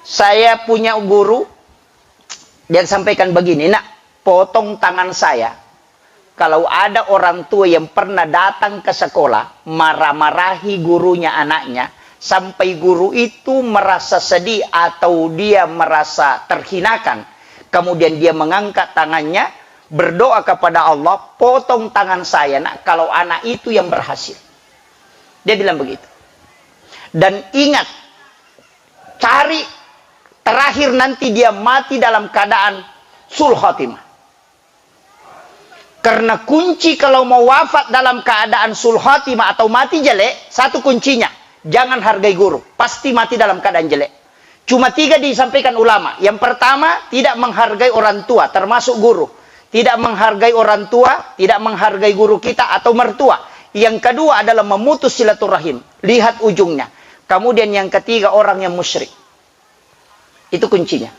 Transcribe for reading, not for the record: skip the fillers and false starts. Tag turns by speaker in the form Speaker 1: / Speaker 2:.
Speaker 1: Saya punya guru, dia sampaikan begini, nak, potong tangan saya. Kalau ada orang tua yang pernah datang ke sekolah, marah-marahi gurunya anaknya, sampai guru itu merasa sedih atau dia merasa terhinakan, kemudian dia mengangkat tangannya, berdoa kepada Allah, potong tangan saya, nak, kalau anak itu yang berhasil. Dia bilang begitu. Dan ingat, cari terakhir nanti dia mati dalam keadaan sul khotimah. Karena kunci kalau mau wafat dalam keadaan sul khotimah atau mati jelek, satu kuncinya, jangan hargai guru. Pasti mati dalam keadaan jelek. Cuma 3 disampaikan ulama. Yang pertama, tidak menghargai orang tua, termasuk guru. Tidak menghargai orang tua, tidak menghargai guru kita atau mertua. Yang kedua adalah memutus silaturahim. Lihat ujungnya. Kemudian yang ketiga, orang yang musyrik. Itu kuncinya.